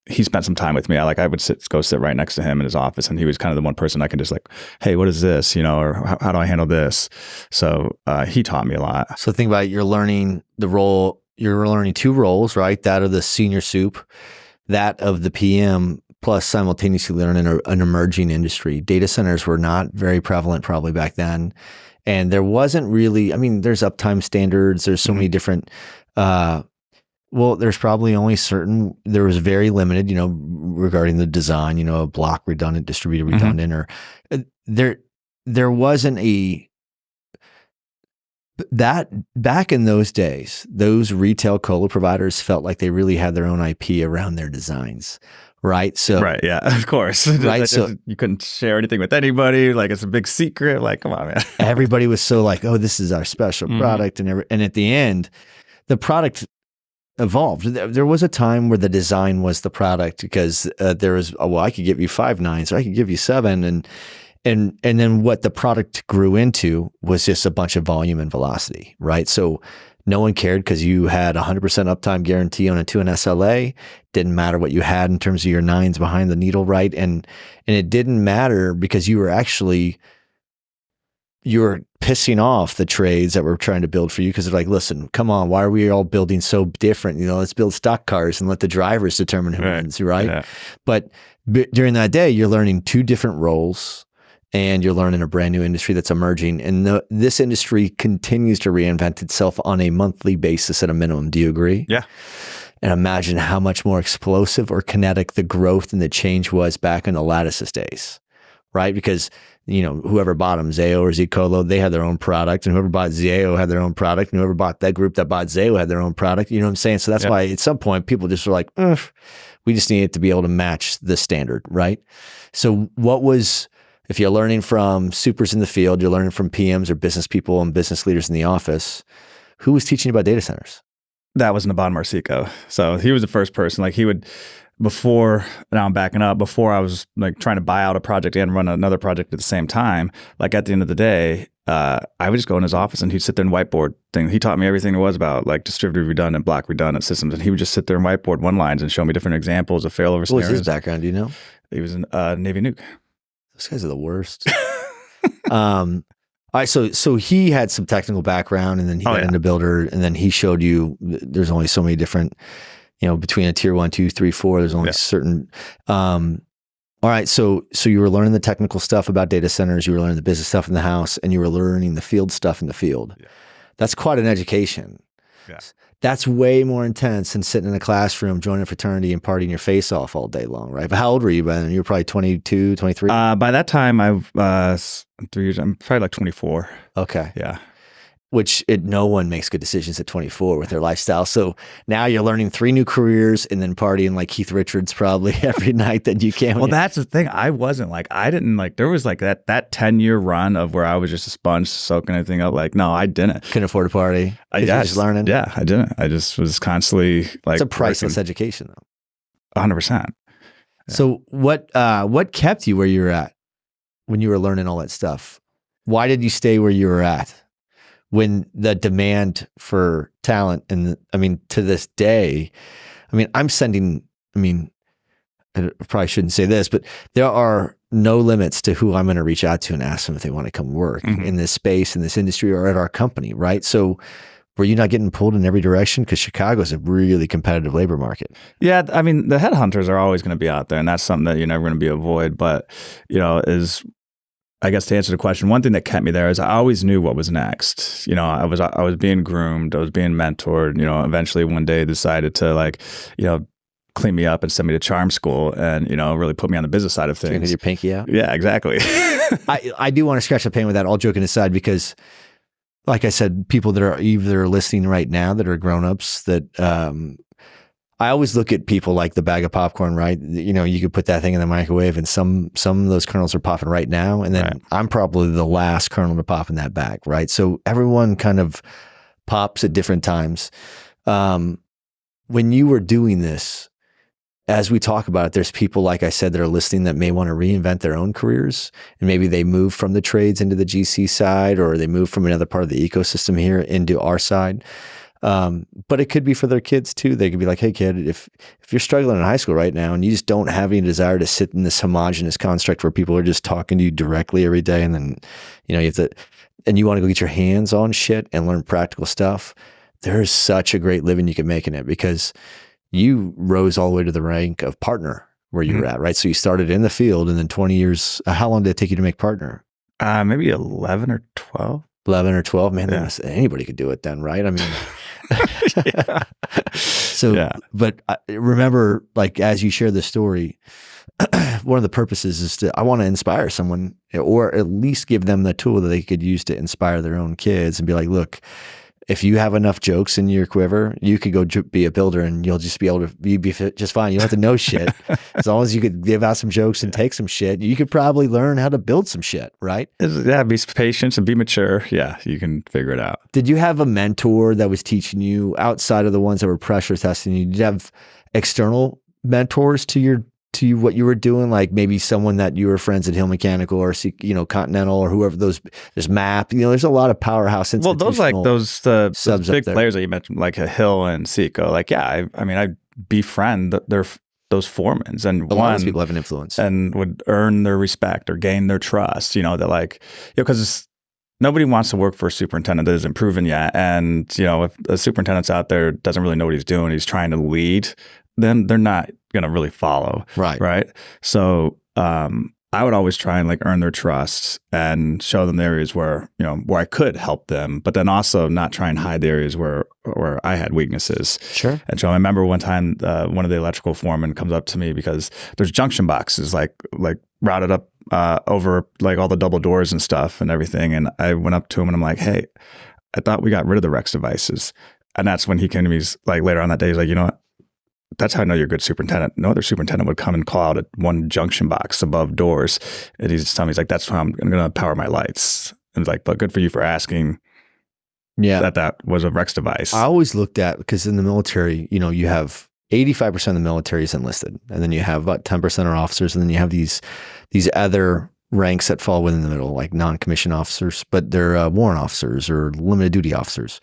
He spent some time with me. I would go sit right next to him in his office, and he was kind of the one person I could just like, hey, what is this? Or how do I handle this? So he taught me a lot. So think about it. You're learning the role. You're learning two roles, right? That of the senior soup, that of the PM, plus simultaneously learning an emerging industry. Data centers were not very prevalent probably back then. And there wasn't really, there's uptime standards. There's so many different, there's probably only there was very limited, regarding the design, a block redundant, distributed redundant, or there wasn't that back in those days, those retail colo providers felt like they really had their own IP around their designs. Right. So, right. Yeah, of course. Right. So you couldn't share anything with anybody. Like it's a big secret. Like, come on, man. Everybody was so like, oh, this is our special product. And at the end, the product evolved. There was a time where the design was the product because there was, I could give you 5 nines or I could give you 7. And then what the product grew into was just a bunch of volume and velocity. Right. So no one cared because you had 100% uptime guarantee on a 2 and SLA. Didn't matter what you had in terms of your 9s behind the needle, right? And it didn't matter because you were pissing off the trades that were trying to build for you because they're like, listen, come on, why are we all building so different? Let's build stock cars and let the drivers determine who wins, right? Yeah. But during that day, you're learning 2 different roles. And you're learning a brand new industry that's emerging. And this industry continues to reinvent itself on a monthly basis at a minimum. Do you agree? Yeah. And imagine how much more explosive or kinetic the growth and the change was back in the Lattice's days, right? Because, whoever bought them, Zayo or Zcolo, they had their own product. And whoever bought Zayo had their own product. And whoever bought that group that bought Zayo had their own product. You know what I'm saying? So that's why at some point people just were like, we just need it to be able to match the standard, right? So if you're learning from supers in the field, you're learning from PMs or business people and business leaders in the office, who was teaching you about data centers? That was Naban Marsico. So he was the first person. Like now I'm backing up, before I was like trying to buy out a project and run another project at the same time, like at the end of the day, I would just go in his office and he'd sit there and whiteboard things. He taught me everything there was about like distributed redundant, block redundant systems. And he would just sit there and whiteboard one lines and show me different examples of failover scenarios. What was his background? Do you know? He was in Navy nuke. Those guys are the worst. All right, so he had some technical background, and then he got into builder, and then he showed you there's only so many different, between a tier 1, 2, 3, 4. There's only certain. All right, so you were learning the technical stuff about data centers, you were learning the business stuff in the house, and you were learning the field stuff in the field. Yeah. That's quite an education. Yeah. That's way more intense than sitting in a classroom, joining a fraternity and partying your face off all day long, right? But how old were you then? You were probably 22, 23? By that time, I'm probably like 24. Okay. Yeah. Which no one makes good decisions at 24 with their lifestyle. So now you're learning 3 new careers and then partying like Keith Richards probably every night that you can. Well, that's the thing. I didn't there was like that 10-year run of where I was just a sponge soaking anything up. Like, no, I didn't. Couldn't afford a party. I just learning. Yeah, I didn't. I just was constantly like. It's a priceless education though. 100%. Yeah. So what kept you where you were at when you were learning all that stuff? Why did you stay where you were at? When the demand for talent, and to this day, I probably shouldn't say this, but there are no limits to who I'm going to reach out to and ask them if they want to come work in this space, in this industry, or at our company, right? So were you not getting pulled in every direction? Because Chicago is a really competitive labor market. Yeah, the headhunters are always going to be out there, and that's something that you're never going to be avoid. But, I guess to answer the question, one thing that kept me there is I always knew what was next. I was being groomed, I was being mentored. Eventually one day decided to clean me up and send me to charm school and, really put me on the business side of So you're gonna things. get your pinky out. Yeah, exactly. I do want to scratch the pain with that, all joking aside, because like I said, people that are either listening right now that are grown-ups that I always look at people like the bag of popcorn, right? You could put that thing in the microwave and some of those kernels are popping right now. And then Right. I'm probably the last kernel to pop in that bag, right? So everyone kind of pops at different times. When you were doing this, as we talk about it, there's people, like I said, that are listening that may want to reinvent their own careers. And maybe they move from the trades into the GC side, or they move from another part of the ecosystem here into our side. But it could be for their kids too. They could be like, hey kid, if you're struggling in high school right now and you just don't have any desire to sit in this homogenous construct where people are just talking to you directly every day, and then, you have to, and you want to go get your hands on shit and learn practical stuff, there's such a great living you can make in it, because you rose all the way to the rank of partner where you were at, right? So you started in the field, and then 20 years, how long did it take you to make partner? Maybe 11 or 12. 11 or 12, man, Yeah. anybody could do it then, right? I mean, Yeah. so, Yeah. but remember, like, as you share this story, one of the purposes is I want to inspire someone, or at least give them the tool that they could use to inspire their own kids and be like, look, if you have enough jokes in your quiver, you could go be a builder and you'll just be able to be just fine. You don't have to know shit. As long as you could give out some jokes and take some shit, you could probably learn how to build some shit, right? Yeah, be patient and be mature. Yeah, you can figure it out. Did you have a mentor that was teaching you outside of the ones that were pressure testing you? Did you have external mentors to what you were doing? Like maybe someone that you were friends at Hill Mechanical or, Continental or whoever, there's MAP, there's a lot of powerhouse institutional those subs up big there. players that you mentioned, like a Hill and Seco. Like, yeah, I befriend those foremans, and A lot of those people have an influence. and would earn their respect or gain their trust. That like, because nobody wants to work for a superintendent that isn't proven yet. And if a superintendent's out there doesn't really know what he's doing, he's trying to lead, then they're not going to really follow. Right. So, I would always try and like earn their trust and show them the areas where I could help them, but then also not try and hide the areas where I had weaknesses. Sure. And so I remember one time, one of the electrical foremen comes up to me because there's junction boxes like routed up over like all the double doors and stuff and everything. And I went up to him and I'm like, hey, I thought we got rid of the Rex devices. And that's when he came to me like later on that day. He's like, you know what? That's how I know you're a good superintendent. No other superintendent would come and call out at one junction box above doors. And he's telling me, he's like, that's how I'm going to power my lights. And it's like, but good for you for asking that was a Rex device. I always looked at, because in the military, you have 85% of the military is enlisted, and then you have about 10% are officers, and then you have these other ranks that fall within the middle, like non-commissioned officers, but they're warrant officers or limited duty officers.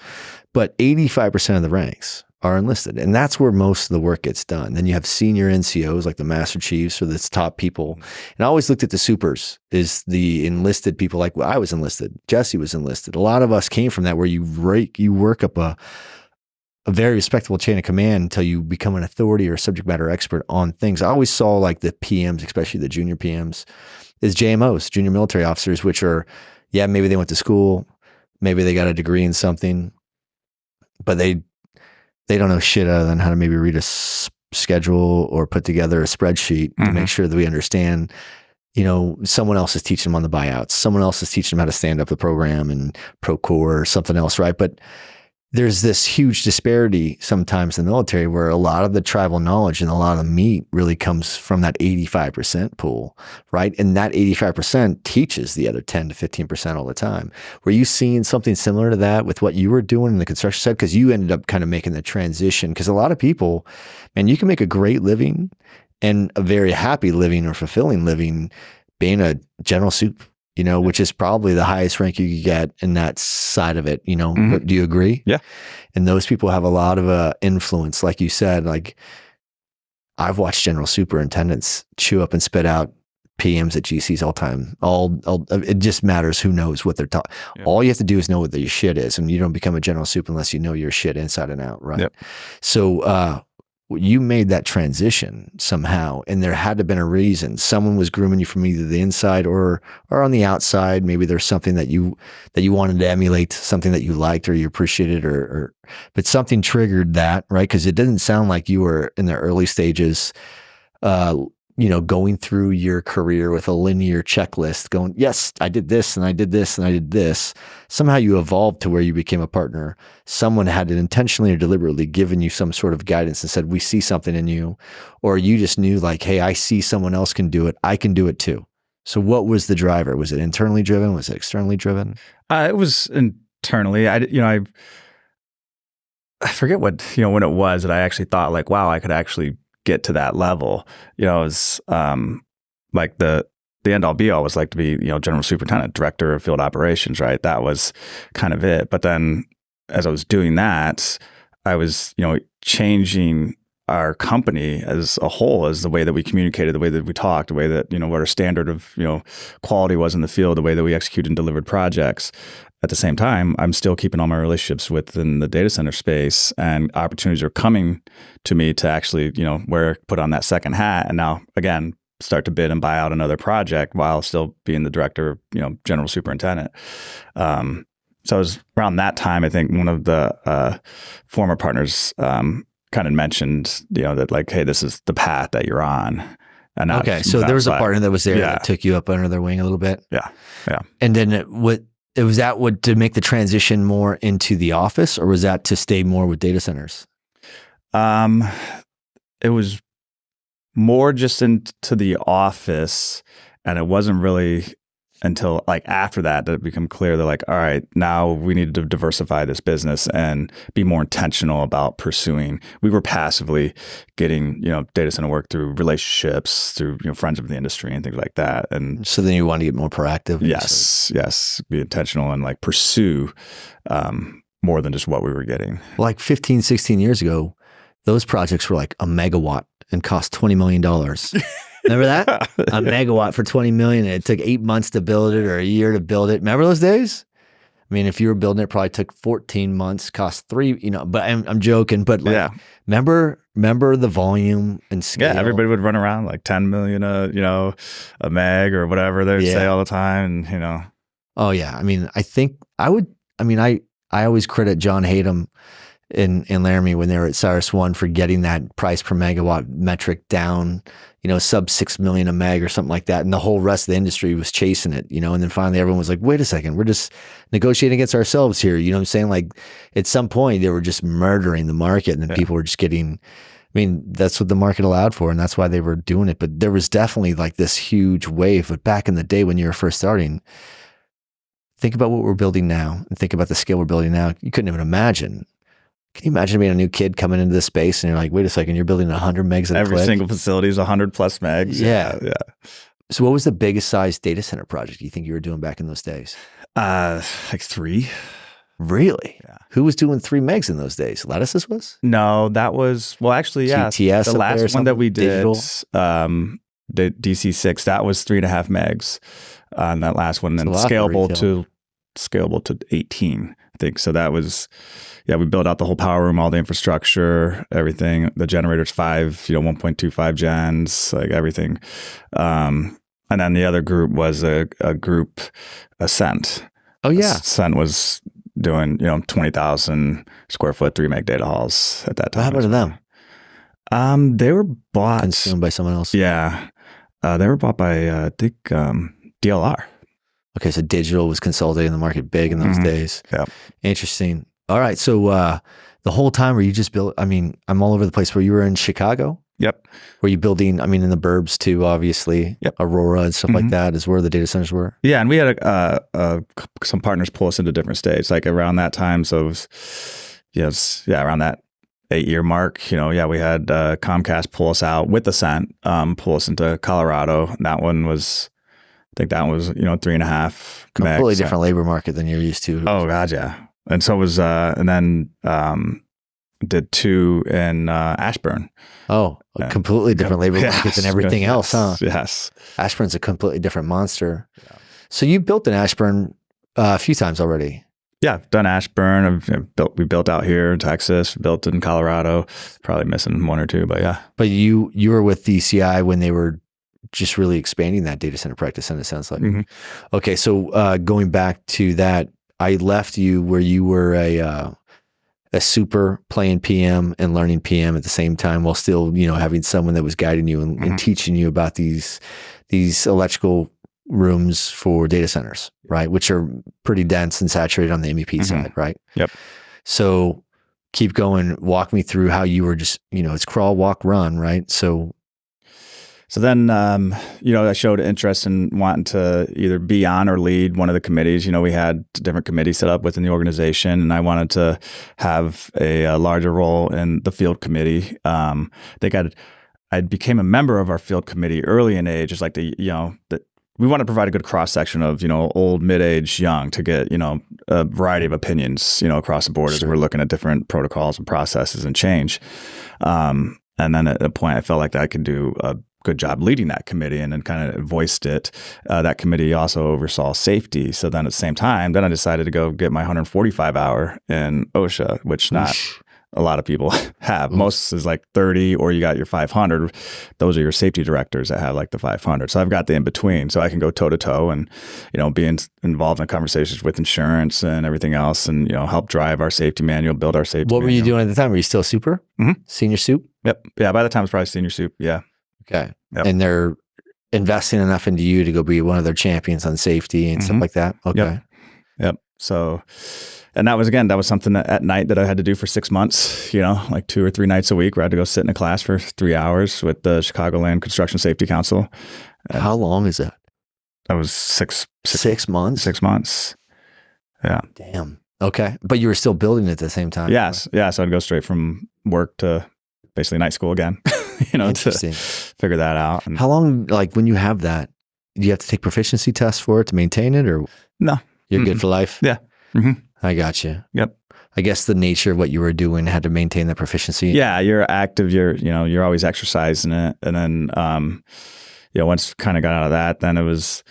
But 85% of the ranks are enlisted, and that's where most of the work gets done. Then you have senior NCOs like the Master Chiefs or the top people. And I always looked at the supers as the enlisted people. Like, I was enlisted, Jesse was enlisted. A lot of us came from that, where you work up a very respectable chain of command until you become an authority or subject matter expert on things. I always saw like the PMs, especially the junior PMs, as JMOs, junior military officers, which are, maybe they went to school, maybe they got a degree in something, but they don't know shit other than how to maybe read a schedule or put together a spreadsheet to make sure that we understand, someone else is teaching them on the buyouts. Someone else is teaching them how to stand up the program and Procore or something else, right? But there's this huge disparity sometimes in the military where a lot of the tribal knowledge and a lot of the meat really comes from that 85% pool, right? And that 85% teaches the other 10 to 15% all the time. Were you seeing something similar to that with what you were doing in the construction side? Because you ended up kind of making the transition. Because a lot of people, man, you can make a great living and a very happy living or fulfilling living being a general soup, which is probably the highest rank you could get in that side of it, Do you agree? Yeah. And those people have a lot of influence. Like you said, like I've watched general superintendents chew up and spit out PMs at GCs all time. It just matters who knows what they're talking. Yeah. All you have to do is know what your shit is. And you don't become a general soup unless you know your shit inside and out, right? Yep. So you made that transition somehow, and there had to have been a reason. Someone was grooming you from either the inside or on the outside. Maybe there's something that you wanted to emulate, something that you liked or you appreciated, but something triggered that, right? Because it didn't sound like you were in the early stages, going through your career with a linear checklist going, yes, I did this and I did this and I did this. Somehow you evolved to where you became a partner. Someone had intentionally or deliberately given you some sort of guidance and said, we see something in you, or you just knew like, hey, I see someone else can do it. I can do it too. So what was the driver? Was it internally driven? Was it externally driven? It was internally. I forget what, when it was that I actually thought like, wow, I could actually get to that level. It was like the end all be all was like to be, general superintendent, director of field operations, right? That was kind of it. But then as I was doing that, I was, changing our company as a whole, as the way that we communicated, the way that we talked, the way that, what our standard of, quality was in the field, the way that we executed and delivered projects. At the same time, I'm still keeping all my relationships within the data center space, and opportunities are coming to me to actually, put on that second hat and now again start to bid and buy out another project while still being the director, general superintendent. So it was around that time, I think one of the former partners kind of mentioned, that like, hey, this is the path that you're on. And okay, so there was a partner that was there that took you up under their wing a little bit. Yeah. And then was that to make the transition more into the office, or was that to stay more with data centers? It was more just into the office, and it wasn't really until like after that it became clear that like, all right, now we needed to diversify this business and be more intentional about pursuing. We were passively getting, data center work through relationships, through, friends of the industry and things like that. And so then you want to get more proactive. Yes. Be intentional and like pursue more than just what we were getting. Like 15, 16 years ago, those projects were like a megawatt and cost $20 million. Remember that? A megawatt for $20 million. It took 8 months to build it or a year to build it. Remember those days? I mean, if you were building it, probably took 14 months, cost $3, but I'm joking. But like, remember the volume and scale? Yeah, everybody would run around like 10 million, a meg or whatever they would say all the time. And, Oh yeah. I mean, I always credit John Hayden in Laramie when they were at Cyrus One for getting that price per megawatt metric down, sub 6 million a meg or something like that. And the whole rest of the industry was chasing it, and then finally everyone was like, wait a second, we're just negotiating against ourselves here. You know what I'm saying? Like at some point they were just murdering the market, and then people were just getting, that's what the market allowed for. And that's why they were doing it. But there was definitely like this huge wave. But back in the day when you were first starting, think about what we're building now and think about the scale we're building now. You couldn't even imagine. Can you imagine being a new kid coming into this space and you're like, wait a second, you're building 100 megs at a Every click? single facility is 100 plus megs. Yeah. So what was the biggest size data center project you think you were doing back in those days? Like 3. Really? Yeah. Who was doing 3 megs in those days? Lattices was? No, that was, well, actually, yeah. QTS the last one that we did, Digital? the DC6, that was 3.5 megs on that last one, and scalable to 18, I think. So that was, we built out the whole power room, all the infrastructure, everything. The generators 5, 1.25 gens, like everything. And then the other group was a group, Ascent. Oh yeah. Ascent was doing, 20,000 square foot 3 meg data halls at that time. What happened to them? They were bought. Consumed by someone else? Yeah. They were bought by, I think, DLR. Okay, so digital was consolidating the market big in those days. Yeah. Interesting. All right, so the whole time were you just I'm all over the place. Where you were in Chicago? Yep. Were you building, in the burbs too, obviously? Yep. Aurora and stuff like that is where the data centers were? Yeah, and we had some partners pull us into different states, like around that time. So it was, around that 8-year mark, we had Comcast pull us out with Ascent, pull us into Colorado. And that one was, I think that was, 3.5. Completely different labor market than you're used to. Oh God, yeah. And so it was, and then did 2 in Ashburn. Oh, a completely different labor market than everything else, huh? Yes. Ashburn's a completely different monster. Yeah. So you built in Ashburn a few times already. Yeah, I've done Ashburn. We built out here in Texas, built in Colorado. Probably missing one or two, but yeah. But you were with DCI when they were just really expanding that data center practice, and it sounds like. Mm-hmm. Okay, so going back to that, I left you where you were a super playing PM and learning PM at the same time, while still having someone that was guiding you and teaching you about these electrical rooms for data centers, right? Which are pretty dense and saturated on the MEP side, right? Yep. So keep going. Walk me through how you were just, it's crawl, walk, run, right? So then, I showed interest in wanting to either be on or lead one of the committees. We had different committees set up within the organization, and I wanted to have a larger role in the field committee. I became a member of our field committee early in age. It's like we want to provide a good cross section of, old, mid-age, young, to get, a variety of opinions, across the board as we're looking at different protocols and processes and change. And then at a point I felt like I could do a good job leading that committee, and then kind of voiced it. That committee also oversaw safety. So then at the same time, then I decided to go get my 145 hour in OSHA, which not a lot of people have. Most is like 30, or you got your 500. Those are your safety directors that have like the 500. So I've got the in between, so I can go toe to toe and, be involved in conversations with insurance and everything else, and, help drive our safety manual, build our safety What were you doing at the time? Were you still super? Mm-hmm. Senior soup? Yep. Yeah. By the time it's probably senior soup. Yeah. Okay. Yep. And they're investing enough into you to go be one of their champions on safety and stuff like that. Okay. Yep. So, and that was something that at night that I had to do for 6 months, like 2 or 3 nights a week, where I had to go sit in a class for 3 hours with the Chicagoland Construction Safety Council. How long is that? That was 6 months. 6 months. Yeah. Damn. Okay. But you were still building at the same time. Yes. Yeah. So I'd go straight from work to basically night school again, to figure that out. And how long, like when you have that, do you have to take proficiency tests for it to maintain it, or no? You're good for life? Yeah. Mm-hmm. I got you. Yep. I guess the nature of what you were doing had to maintain that proficiency. Yeah. You're active. You're always exercising it. And then, once kind of got out of that, then I was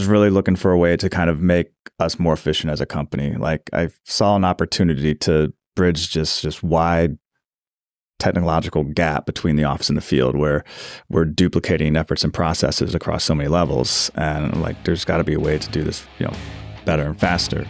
really looking for a way to kind of make us more efficient as a company. Like I saw an opportunity to bridge just wide technological gap between the office and the field, where we're duplicating efforts and processes across so many levels. And like, there's got to be a way to do this, better and faster.